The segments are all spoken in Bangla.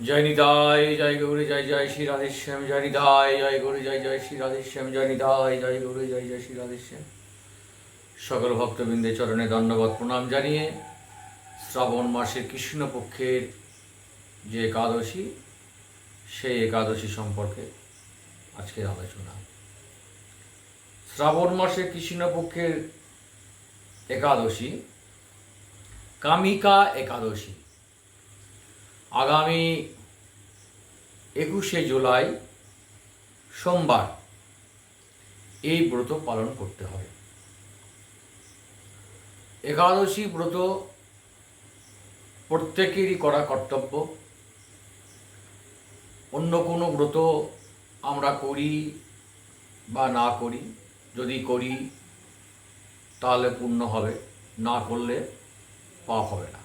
জয় নিতাই, জয় গৌরী, জয় জয় শ্রী রাধেশ্যাম। জয় নিতাই, জয় গৌরী, জয় জয় শ্রী রাধেশ্যাম। জয় নিতাই, জয় গৌরী, জয় জয় শ্রী রাধেশ্যাম। সকল ভক্তবৃন্দের চরণে দণ্ডবত প্রণাম জানিয়ে শ্রাবণ মাসের কৃষ্ণপক্ষের যে একাদশী, সেই একাদশী সম্পর্কে আজকের আলোচনা। শ্রাবণ মাসের কৃষ্ণপক্ষের একাদশী কামিকা একাদশী আগামী 21শে জুলাই সোমবার এই ব্রত পালন করতে হবে। একাদশী ব্রত প্রত্যেকেরই করা কর্তব্য। অন্য কোনো ব্রত আমরা করি বা না করি, যদি করি তাহলে পুণ্য হবে, না করলে পাপ হবে না।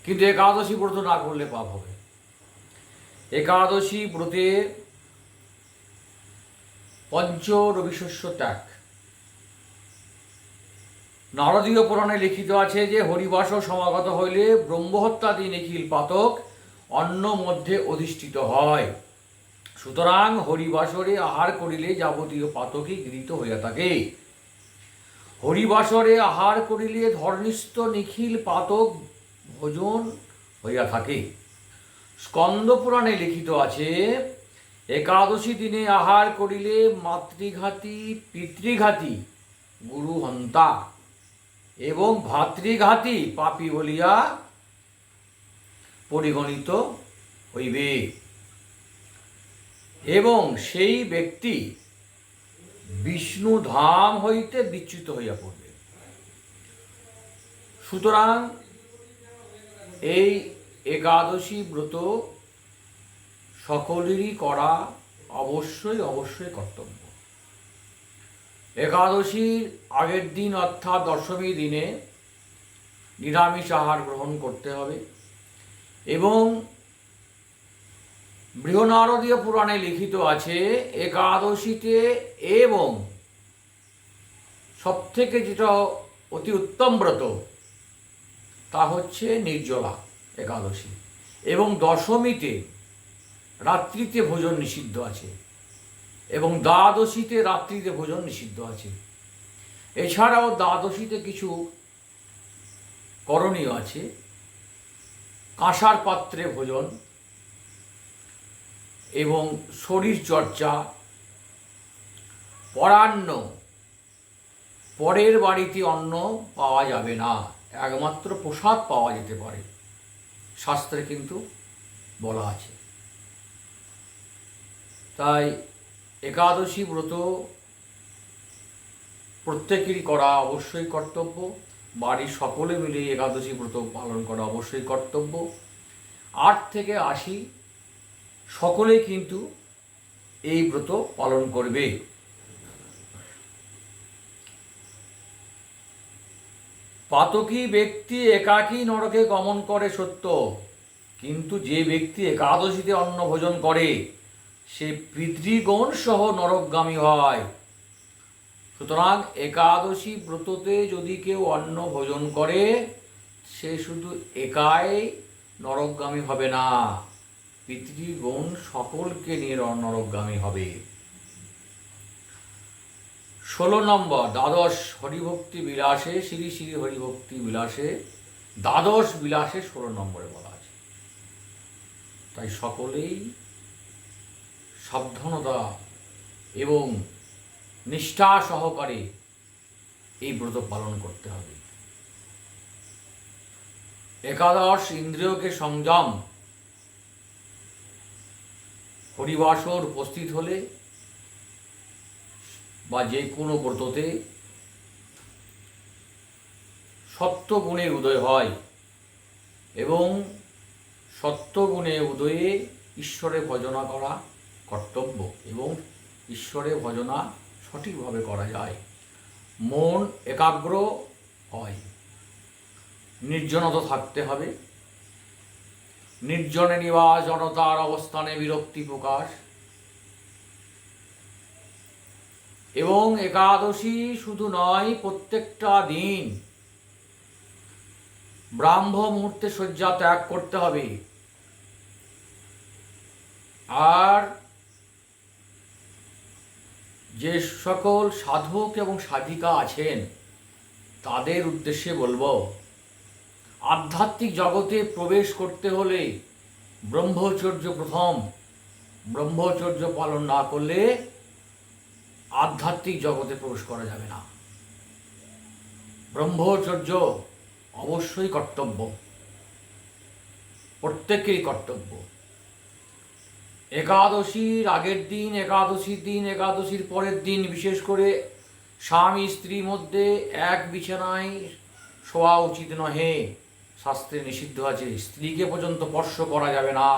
কিন্তু একাদশী ব্রত না করলে পাপ হবে। একাদশী ব্রতে পঞ্চ রবিশস্য ত্যাগ। নারদীয় পুরাণে লিখিত আছে যে হরিবাস সমাগত হইলে ব্রহ্মহত্যাদি নিখিল পাতক অন্ন মধ্যে অধিষ্ঠিত হয়। সুতরাং হরিবাসরে আহার করিলে যাবতীয় পাতকই গৃহীত হইয়া থাকে। হরিবাসরে আহার করিলে ধর্নিষ্ঠ নিখিল পাতক ভোজন হইয়া থাকে। স্কন্দ পুরাণে লিখিত আছে একাদশী দিনে আহার করিলে মাতৃঘাতী পিতৃঘাতী গুরুহন্তা এবং ভাতৃঘাতী পাপী বলিয়া পরিগণিত হইবে এবং সেই ব্যক্তি বিষ্ণু ধাম হইতে বিচ্যুত হইয়া পড়বে। সুতরাং এই একাদশী ব্রত সকলেরই করা অবশ্যই কর্তব্য। একাদশীর আগের দিন অর্থাৎ দশমী দিনে নিরামিষ আহার গ্রহণ করতে হবে এবং বৃহনারদীয় পুরাণে লিখিত আছে একাদশীতে এবং সবথেকে যেটা অতি উত্তম ব্রত তা হচ্ছে নির্জলা একাদশী এবং দশমীতে রাত্রিতে ভোজন নিষিদ্ধ আছে এবং দ্বাদশীতে রাত্রিতে ভোজন নিষিদ্ধ আছে। এছাড়াও দ্বাদশীতে কিছু করণীয় আছে। কাঁসার পাত্রে ভোজন এবং শরীরচর্চা, পরান্ন, পরের বাড়িতে অন্ন পাওয়া যাবে না, একমাত্র প্রসাদ পাওয়া যেতে পারে, শাস্ত্রে কিন্তু বলা আছে। তাই একাদশী ব্রত প্রত্যেকেরই করা অবশ্যই কর্তব্য। বাড়ির সকলে মিলে একাদশী ব্রত পালন করা অবশ্যই কর্তব্য। 8 থেকে 80 সকলেই কিন্তু এই ব্রত পালন করবে। পাতকী ব্যক্তি একাকী নরকে গমন করে সত্য, কিন্তু যে ব্যক্তি একাদশীতে অন্ন ভোজন করে সে পিতৃগণ সহ নরকগামী হয়। সুতরাং একাদশী ব্রততে যদি কেউ অন্ন ভোজন করে সে শুধু একাই নরকগামী হবে না, পিতৃগণ সকলকে নিয়ে নরকগামী হবে। 16 নম্বর দ্বাদশ হরিভক্তি বিলাসে, শ্রী শ্রী হরিভক্তি বিলাসে দ্বাদশ বিলাসে 16 নম্বরে বলা আছে। তাই সকলেই সাবধানতা এবং নিষ্ঠা সহকারে এই ব্রত পালন করতে হবে। একাদশ ইন্দ্রিয়কে সংযম, হরিবাসর উপস্থিত হলে বা যে কোনো ব্রততে সত্যগুণের উদয় হয় এবং সত্যগুণে উদয়ে ঈশ্বরের ভজনা করা কর্তব্য এবং ঈশ্বরের ভজনা সঠিকভাবে করা যায়। মন একাগ্র হয়, নির্জনতা থাকতে হবে। নির্জনে নিবাস জনতার অবস্থানে বিরক্তি প্রকাশ এবং একাদশী শুধু নয়, প্রত্যেকটা দিন ব্রাহ্ম মুহূর্তে শয্যা ত্যাগ করতে হবে। আর যে সকল সাধক এবং সাধিকা আছেন তাদের উদ্দেশ্যে বলবো, আধ্যাত্মিক জগতে প্রবেশ করতে হলে ব্রহ্মচর্য প্রথম। ব্রহ্মচর্য পালন না করলে আধ্যাত্মিক জগতে প্রবেশ করা যাবে না। ব্রহ্মচর্য অবশ্যই কর্তব্য, প্রত্যেকেরই কর্তব্য। একাদশীর আগের দিন, একাদশীর দিন, একাদশীর পরের দিন বিশেষ করে স্বামী স্ত্রীর মধ্যে এক বিছানায় শোয়া উচিত নহে, শাস্ত্রে নিষিদ্ধ আছে। স্ত্রীকে পর্যন্ত স্পর্শ করা যাবে না।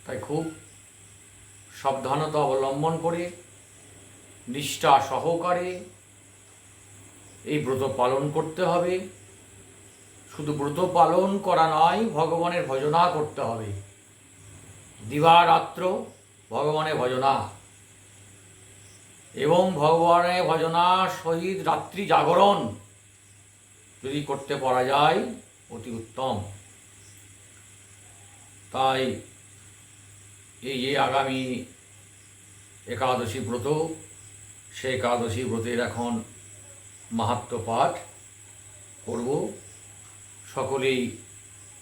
তাই খুব সাবধানতা অবলম্বন করে নিষ্ঠা সহকারে এই ব্রত পালন করতে হবে। শুধু ব্রত পালন করা নয়, ভগবানের ভজনা করতে হবে। দিবারাত্র ভগবানের ভজনা, এবং ভগবানের ভজনা সহিত রাত্রি জাগরণ যদি করতে পারা যায় অতি উত্তম। তাই এই যে আগামী একাদশী ব্রত, সে একাদশী ব্রতের এখন মাহাত্ম্য পাঠ করব। সকলেই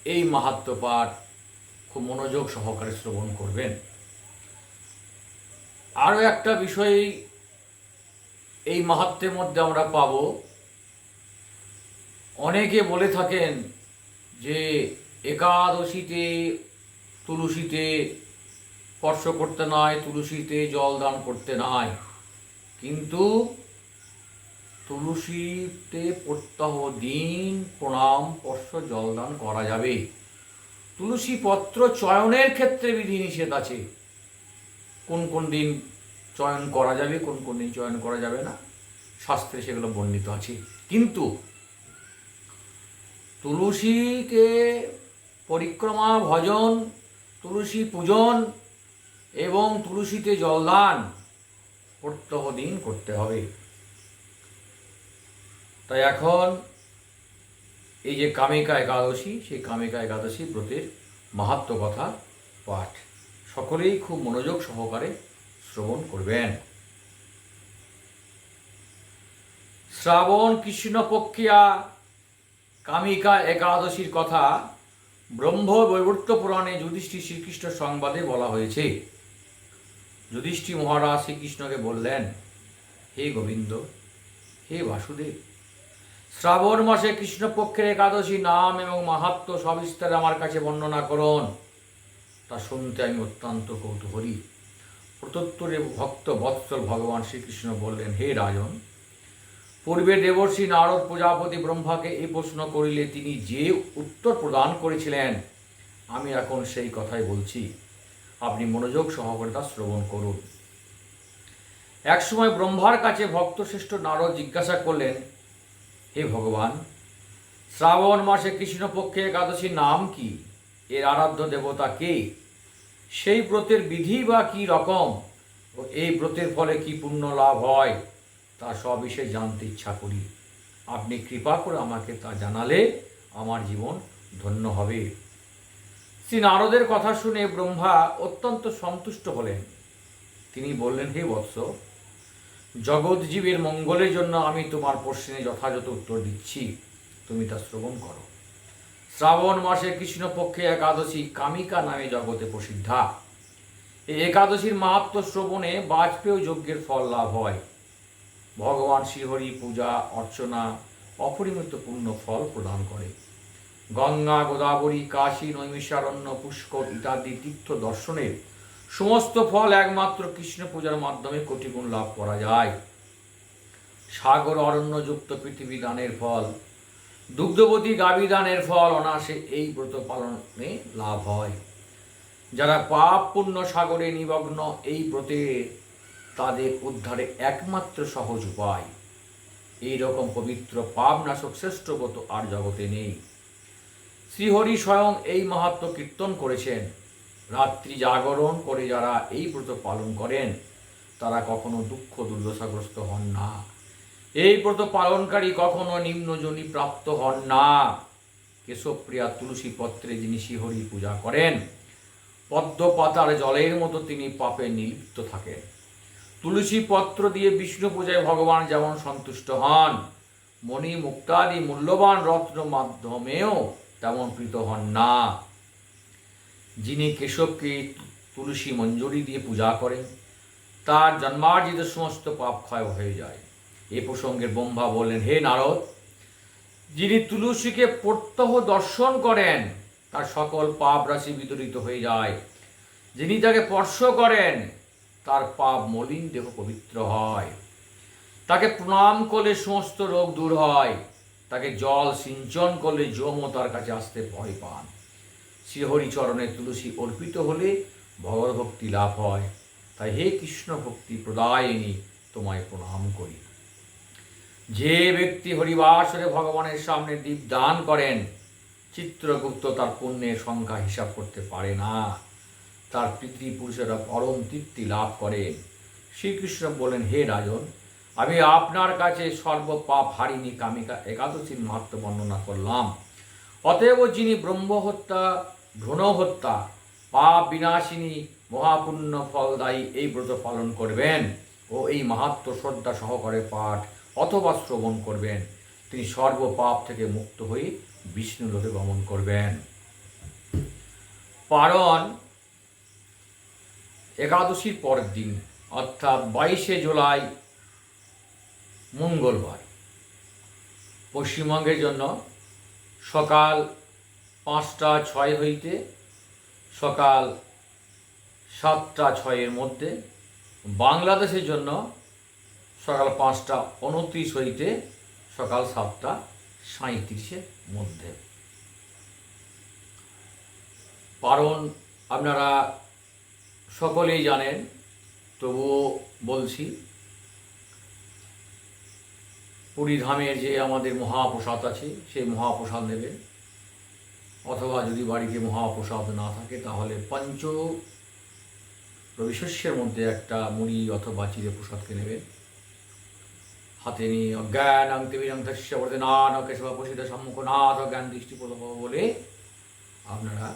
এই মাহাত্ম্য পাঠ খুব মনোযোগ সহকারে শ্রবণ করবেন। আরও একটা বিষয় এই মাহাত্ম্যের মধ্যে আমরা পাব, অনেকে বলে থাকেন যে একাদশীতে তুলসীতে স্পর্শ করতে নয়, তুলসীতে জল দান করতে নয়, কিন্তু তুলসীতে প্রত্যহ দিন প্রণাম স্পর্শ জলদান করা যাবে। তুলসী পত্র চয়নের ক্ষেত্রে বিধিনিষেধ আছে, কোন কোন দিন চয়ন করা যাবে, কোন কোন দিন চয়ন করা যাবে না, শাস্ত্রে সেগুলো বর্ণিত আছে। কিন্তু তুলসীকে পরিক্রমা, ভজন, তুলসী পূজন এবং তুলসীতে জলদান প্রত্যহ দিন করতে হবে। তাই এখন এই যে কামিকা একাদশী, সেই কামিকা একাদশী ব্রতের মাহাত্ম্য কথা পাঠ সকলেই খুব মনোযোগ সহকারে শ্রবণ করবেন। শ্রাবণ কৃষ্ণপক্ষিয়া কামিকা একাদশীর কথা ব্রহ্ম বৈবর্ত পুরাণে যুধিষ্ঠির শ্রীকৃষ্ণ সংবাদে বলা হয়েছে। যুধিষ্ঠির মহারাজ শ্রীকৃষ্ণকে বললেন, হে গোবিন্দ, হে বাসুদেব, শ্রাবণ মাসে কৃষ্ণপক্ষের একাদশী নাম এবং মাহাত্ম্য সবিস্তারে আমার কাছে বর্ণনা করুন। তা শুনতে আমি অত্যন্ত কৌতূহলী। প্রত্যুত্তরে ভক্ত বৎসল ভগবান শ্রীকৃষ্ণ বললেন, হে রাজন, পূর্বে দেবর্ষি নারদ প্রজাপতি ব্রহ্মাকে এই প্রশ্ন করিলে তিনি যে উত্তর প্রদান করেছিলেন, আমি এখন সেই কথাই বলছি। আপনি মনোযোগ সহকারে তা শ্রবণ করুন। একসময় ব্রহ্মার কাছে ভক্তশ্রেষ্ঠ নারদ জিজ্ঞাসা করলেন, হে ভগবান, শ্রাবণ মাসে কৃষ্ণপক্ষে একাদশীর নাম কি? এর আরাধ্য দেবতা কে? সেই ব্রতের বিধি বা কি রকম ও এই ব্রতের ফলে কি পুণ্য লাভ হয় তা সবিষয়ে জানতে ইচ্ছা করি। আপনি কৃপা করে আমাকে তা জানালে আমার জীবন ধন্য হবে। শ্রী নারদের কথা শুনে ব্রহ্মা অত্যন্ত সন্তুষ্ট হলেন। তিনি বললেন, হে বৎস, জগৎজীবের মঙ্গলের জন্য আমি তোমার প্রশ্নে যথাযথ উত্তর দিচ্ছি, তুমি তা শ্রবণ করো। শ্রাবণ মাসে কৃষ্ণপক্ষে একাদশী কামিকা নামে জগতে প্রসিদ্ধা। এই একাদশীর মাহাত্ম্য শ্রবণে বাজপেয় যজ্ঞের ফল লাভ হয়। ভগবান শ্রীহরি পূজা অর্চনা অপরিমিত পুণ্য ফল প্রদান করে। গঙ্গা, গোদাবরী, কাশী, নৈমিষারণ্য, পুষ্কর ইত্যাদি তীর্থ দর্শনের সমস্ত ফল একমাত্র কৃষ্ণ পূজার মাধ্যমে কোটিগুণ লাভ করা যায়। সাগর অরণ্যযুক্ত পৃথিবী দানের ফল, দুগ্ধবতী গাভী দানের ফল অনায়াসে এই ব্রত পালনে লাভ হয়। যারা পাপ পুণ্য সাগরে নিমগ্ন, এই ব্রতে তাদের উদ্ধারে একমাত্র সহজ উপায়। এই রকম পবিত্র পাপনাশক শ্রেষ্ঠ ব্রত আর জগতে নেই। শ্রীহরি স্বয়ং এই মাহাত্ম্য কীর্তন করেছেন। রাত্রি জাগরণ করে যারা এই ব্রত পালন করেন তারা কখনো দুঃখ দুর্দশাগ্রস্ত হন না। এই ব্রত পালনকারী কখনো নিম্নজনী প্রাপ্ত হন না। কেশবপ্রিয়া তুলসী পত্রে যিনি শ্রীহরি পূজা করেন, পদ্ম পাতার জলের মতো তিনি পাপে নিলিপ্ত থাকেন। তুলসী পত্র দিয়ে বিষ্ণু পূজায় ভগবান যেমন সন্তুষ্ট হন, মণি মুক্তাদি মূল্যবান রত্ন মাধ্যমেও তেমন প্রীত হন না। যিনি কেশবকে তুলসী মঞ্জরি দিয়ে পূজা করেন, তার জন্মার্জিত সমস্ত পাপ ক্ষয় হয়ে যায়। এ প্রসঙ্গে ব্রহ্মা বললেন, হে নারদ, যিনি তুলসীকে প্রত্যহ দর্শন করেন তার সকল পাপ রাশি বিতরিত হয়ে যায়। যিনি তাকে স্পর্শ করেন তার পাপ মলিন দেহ পবিত্র হয়। তাকে প্রণাম করলে সমস্ত রোগ দূর হয়। তাকে জল সিঞ্চন করলে যমও তার কাছে আসতে ভয় পান। শ্রীহরিচরণে তুলসী অর্পিত হলে ভগবত ভক্তি লাভ হয়। তাই হে কৃষ্ণ ভক্তি প্রদায়িনী, তোমায় প্রণাম করি। যে ব্যক্তি হরিবাসরে ভগবানের সামনে দীপদান করেন, চিত্রগুপ্ত তার পুণ্যের সংখ্যা হিসাব করতে পারে না। তার পিতৃপুরুষেরা পরম তৃপ্তি লাভ করেন। শ্রীকৃষ্ণ বলেন, হে রাজন, আমি আপনার কাছে সর্বপাপ হারিণী কামিকা একাদশীর মাহাত্ম্য বর্ণনা করলাম। অতএব যিনি ব্রহ্মহত্যা, ভ্রূণহত্যা, পাপ বিনাশিনী, মহাপুণ্য ফলদায়ী এই ব্রত পালন করবেন ও এই মাহাত্ম্য শ্রদ্ধা সহকারে পাঠ অথবা শ্রবণ করবেন, তিনি সর্বপাপ থেকে মুক্ত হয়ে বিষ্ণুলোকে গমন করবেন। পারণ একাদশীর পরের দিন অর্থাৎ 22শে জুলাই মঙ্গলবার পশ্চিমবঙ্গের জন্য সকাল 5টা 6 হইতে সকাল 7টা 6 মধ্যে, বাংলাদেশের জন্য সকাল 5টা 29 হইতে সকাল 7টা 37 মধ্যে। পারণ আপনারা সকলেই জানেন, তবুও বলছি, পুরীধামের যে আমাদের মহাপ্রসাদ আছে সেই মহাপ্রসাদ নেবেন, অথবা যদি বাড়িতে মহাপ্রসাদ না থাকে তাহলে পঞ্চ রবিশস্যের মধ্যে একটা মুড়ি অথবা চিড়ে প্রসাদকে নেবেন। হাতে নিয়ে অজ্ঞান আংতিবিরংশস্য বর্ধনান কেশব প্রসিদ্ধ সম্মুখনাথ জ্ঞান দৃষ্টিপ্রদভ বলে আপনারা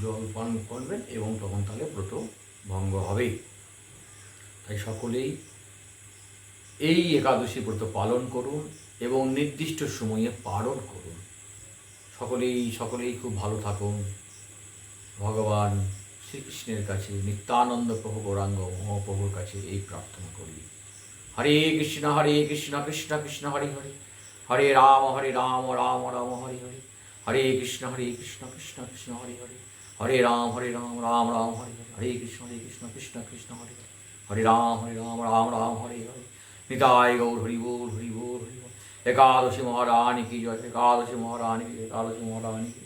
জল পান করবেন এবং তখন তাহলে ব্রত ভঙ্গ হবে। তাই সকলেই এই একাদশী ব্রত পালন করুন এবং নির্দিষ্ট সময়ে পালন করুন। সকলেই খুব ভালো থাকুন। ভগবান শ্রীকৃষ্ণের কাছে, নিত্যানন্দ প্রভু গৌরাঙ্গ মহাপ্রভুর কাছে এই প্রার্থনা করি। হরে কৃষ্ণ কৃষ্ণ কৃষ্ণ হরে হরে, হরে রাম রাম রাম হরে হরে, হরে কৃষ্ণ কৃষ্ণ কৃষ্ণ হরে হরে, হরে রাম রাম রাম হরে হরে, হরে কৃষ্ণ কৃষ্ণ কৃষ্ণ হরে হরে, হরে রাম রাম হরে হরে। নিতাই গৌর হরি বল হরি বল হরি বল। একাদশী মহারানী কি জয়, একাদশী মহারানী কি, একাদশী মহারানী কি।